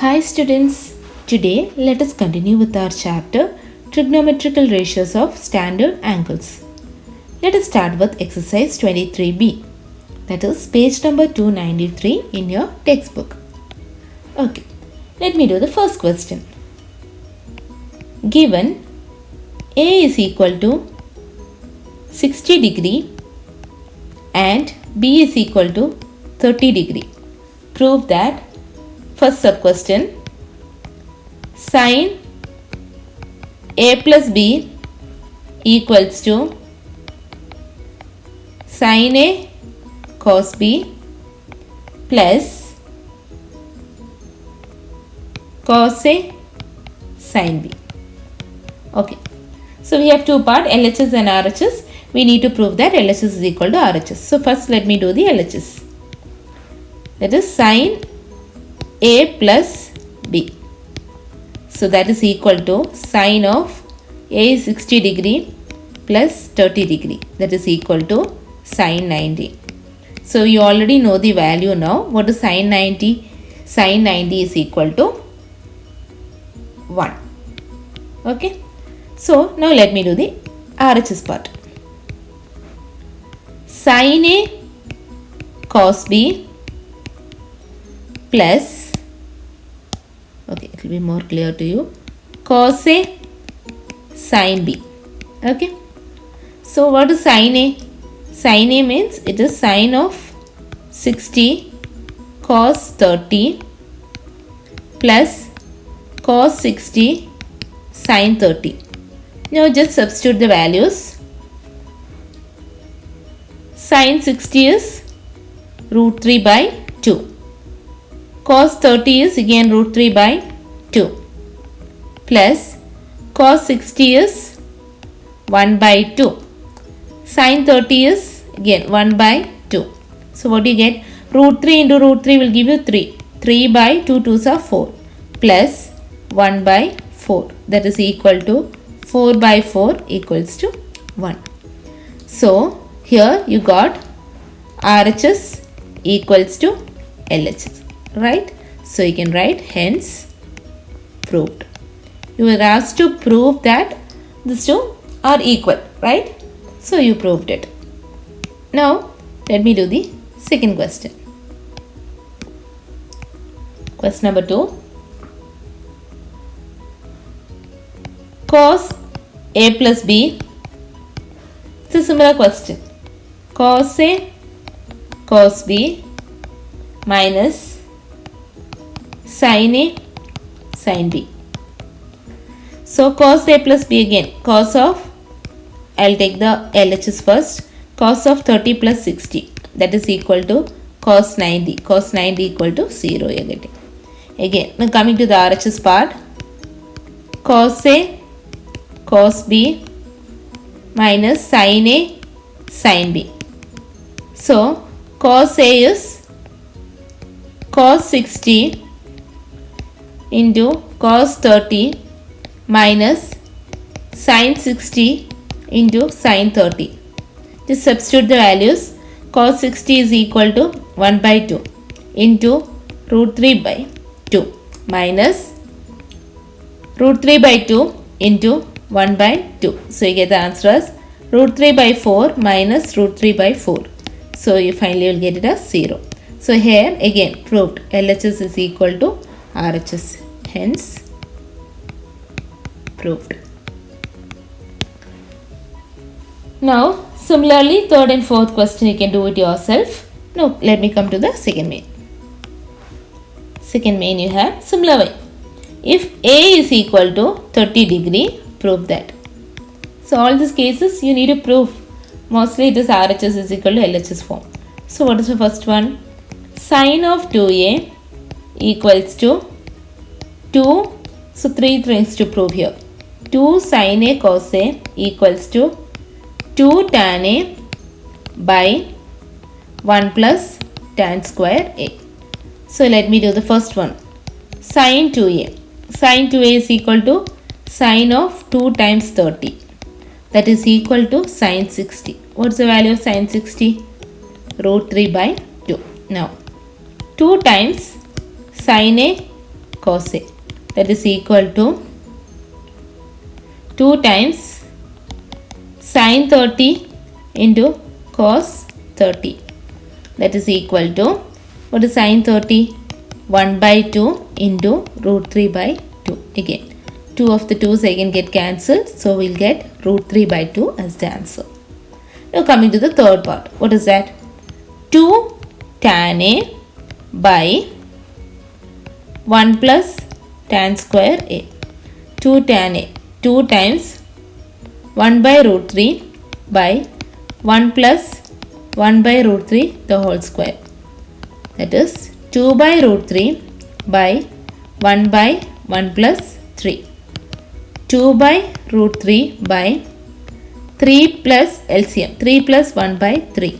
Hi students, today let us continue with our chapter Trigonometrical Ratios of Standard Angles. Let us start with exercise 23b, that is page number 293 in your textbook. Okay, let me do the first question. Given A is equal to 60 degree and B is equal to 30 degree. Prove that. First sub question, sin A plus B equals to sin A cos B plus cos A sin B. Okay, so we have two parts, LHS and RHS. We need to prove that LHS is equal to RHS. So first let me do the LHS. That is sin A plus B. So that is equal to sine of A is 60 degree plus 30 degree. That is equal to sine 90. So you already know the value now. What is sine 90? Sine 90 is equal to 1. Okay. So now let me do the RHS part. Sin A cos B plus, okay, it will be more clear to you, cos A sin B. Okay, so what is sin A? Sin A means it is sine of 60 cos 30 plus cos 60 sin 30. Now just substitute the values. Sin 60 is root 3 by 2. Cos 30 is again root 3 by 2 plus cos 60 is 1 by 2. Sin 30 is again 1 by 2. So what do you get? Root 3 into root 3 will give you 3. 3 by 2 2s are 4 plus 1 by 4. That is equal to 4 by 4 equals to 1. So here you got RHS equals to LHS. Right? So you can write hence proved. You were asked to prove that these two are equal, right? So you proved it. Now let me do the second question. Question number 2. Cos A plus B. It's a similar question. Cos A cos B minus sin A sin B. So cos A plus B again, cos of, I'll take the LHS first, cos of 30 plus 60, that is equal to cos 90, cos 90 equal to 0 you're getting. Again, now coming to the RHS part, cos A cos B minus sin A sin B. So cos A is cos 60 into cos 30 minus sin 60 into sin 30. Just substitute the values. Cos 60 is equal to 1 by 2 into root 3 by 2 minus root 3 by 2 into 1 by 2. So you get the answer as root 3 by 4 minus root 3 by 4. So you finally will get it as 0. So here again proved LHS is equal to RHS, hence proved. Now similarly third and fourth question you can do it yourself. Now let me come to the second main. Second main you have similar way. If A is equal to 30 degree, prove that. So all these cases you need to prove. Mostly it is RHS is equal to LHS form. So what is the first one? Sin of 2A equals to 2, so 3 things to prove here. 2 sin A cos A equals to 2 tan A by 1 plus tan square A. So let me do the first one. Sin 2A. Sin 2A is equal to sin of 2 times 30. That is equal to sin 60. What's the value of sin 60? Root 3 by 2. Now 2 times sin A cos A. That is equal to 2 times sin 30 into cos 30. That is equal to, what is sin 30? 1 by 2 into root 3 by 2. Again, 2 of the 2's again get cancelled. So we'll get root 3 by 2 as the answer. Now coming to the third part. What is that? 2 tan A by 1 plus tan square A. 2 tan A. 2 times 1 by root 3 by 1 plus 1 by root 3 the whole square. That is 2 by root 3 by 1 by 1 plus 3. 2 by root 3 by 3 plus LCM. 3 plus 1 by 3.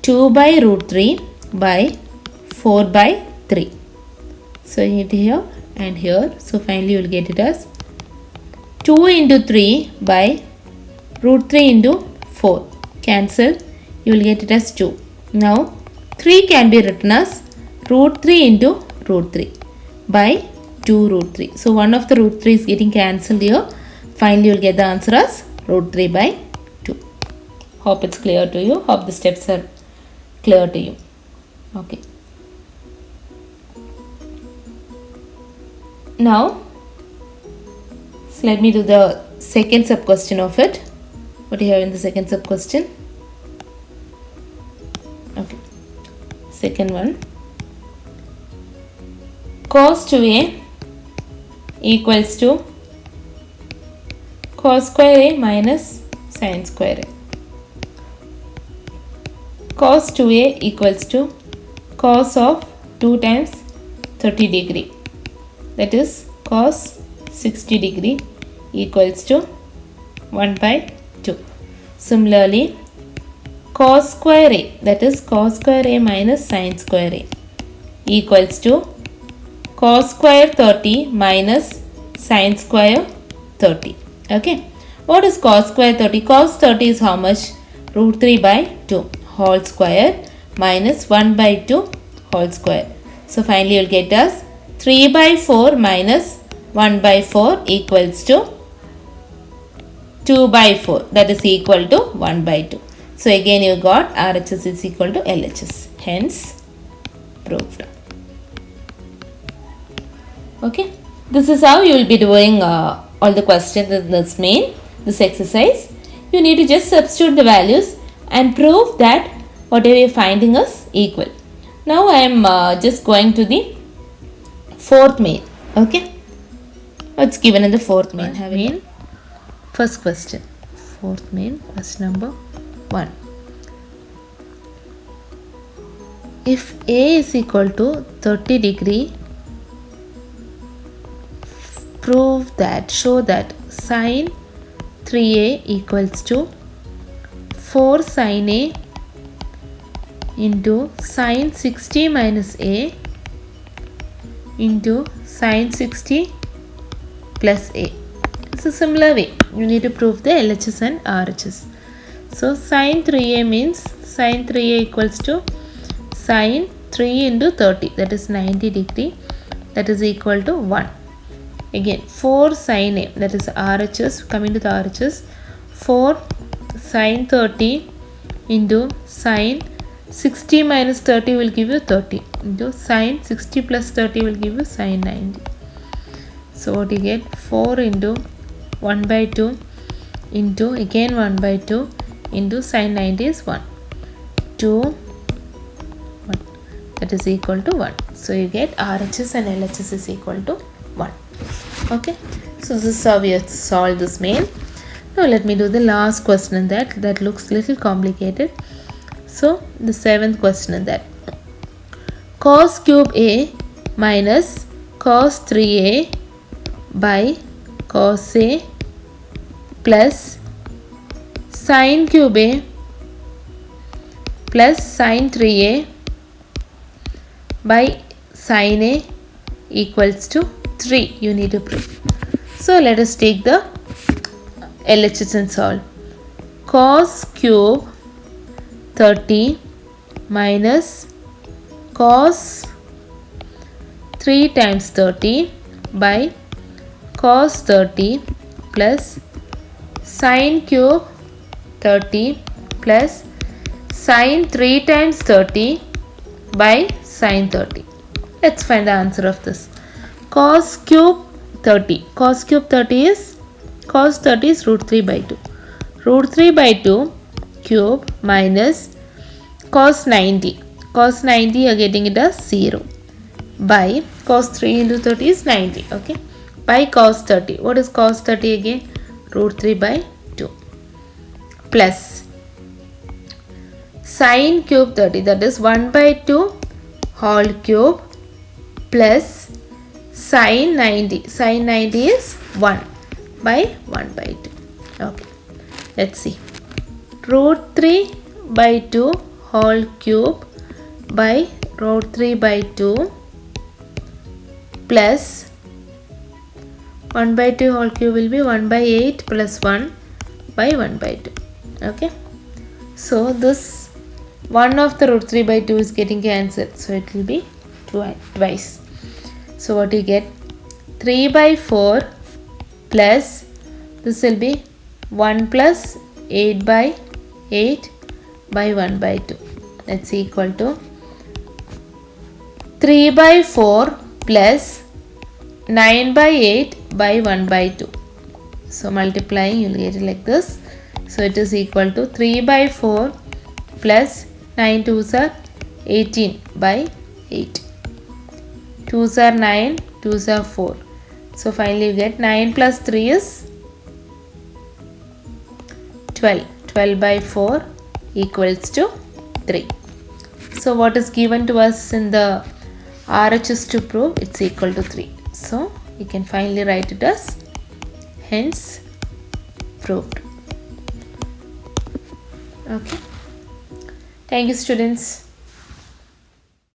2 by root 3 by 4 by 3. So here and here. So finally you will get it as 2 into 3 by root 3 into 4. Cancel. You will get it as 2. Now 3 can be written as root 3 into root 3 by 2 root 3. So one of the root 3 is getting cancelled here. Finally you will get the answer as root 3 by 2. Hope it's clear to you. Hope the steps are clear to you. Okay. Now so let me do the second sub question of it. What do you have in the second sub question? Okay. Second one. Cos 2a equals to cos square a minus sin square a. Cos 2a equals to cos of 2 times 30 degree. That is cos 60 degree equals to 1 by 2. Similarly, cos square a, that is cos square a minus sin square a, equals to cos square 30 minus sin square 30. Okay. What is cos square 30? Cos 30 is how much? Root 3 by 2 whole square minus 1 by 2 whole square. So finally you will get us 3 by 4 minus 1 by 4 equals to 2 by 4. That is equal to 1 by 2. So again you got RHS is equal to LHS. Hence proved. Okay. This is how you will be doing all the questions in this exercise. You need to just substitute the values and prove that whatever you are finding is equal. Now I am just going to the fourth main. Okay. What's given in the fourth main? First question. Fourth main, question number 1. If A is equal to 30 degree, show that sin 3a equals to 4 sin a into sin 60 minus a into sin 60 plus a. It's a similar way. You need to prove the LHS and RHS. So sin 3a means sin 3a equals to sin 3 into 30, that is 90 degree, that is equal to 1. Again 4 sin a, that is RHS, coming to the RHS, 4 sin 30 into sin 60 minus 30 will give you 30 into sin 60 plus 30 will give you sin 90. So what you get? 4 into 1 by 2 into again 1 by 2 into sin 90 is 1. 2 1, that is equal to 1. So you get RHS and LHS is equal to 1. Okay. So this is how we have solved this main. Now let me do the last question in that looks little complicated. So the seventh question in that. Cos cube A minus cos 3a by cos A plus sin cube A plus sin 3a by sin A equals to 3. You need to prove. So let us take the LHS and solve. Cos cube 30 minus cos 3 times 30 by cos 30 plus sin cube 30 plus sin 3 times 30 by sin 30. Let's find the answer of this. Cos cube 30. Cos cube 30 is root 3 by 2. Root 3 by 2 cube minus cos 90. Cos 90 you are getting it as 0 by cos 3 into 30 is 90. Okay. By cos 30. What is cos 30 again? Root 3 by 2 plus sin cube 30, that is 1 by 2 whole cube plus sin 90. Sin 90 is 1 by 1 by 2. Okay. Let's see. Root 3 by 2 whole cube by root 3 by 2 plus 1 by 2 whole cube will be 1 by 8 plus 1 by 1 by 2. Okay. So this 1 of the root 3 by 2 is getting cancelled. So it will be twice. So what you get? 3 by 4 plus this will be 1 plus 8 by 8 by 1 by 2. That's equal to 3 by 4 plus 9 by 8 by 1 by 2. So multiplying you will get it like this. So it is equal to 3 by 4 plus 9 2s are 18 by 8. 2s are 9, 2s are 4. So finally you get 9 plus 3 is 12. 12 by 4 equals to 3. So what is given to us in the RHS to prove? It's equal to 3. So you can finally write it as hence proved. Okay. Thank you, students.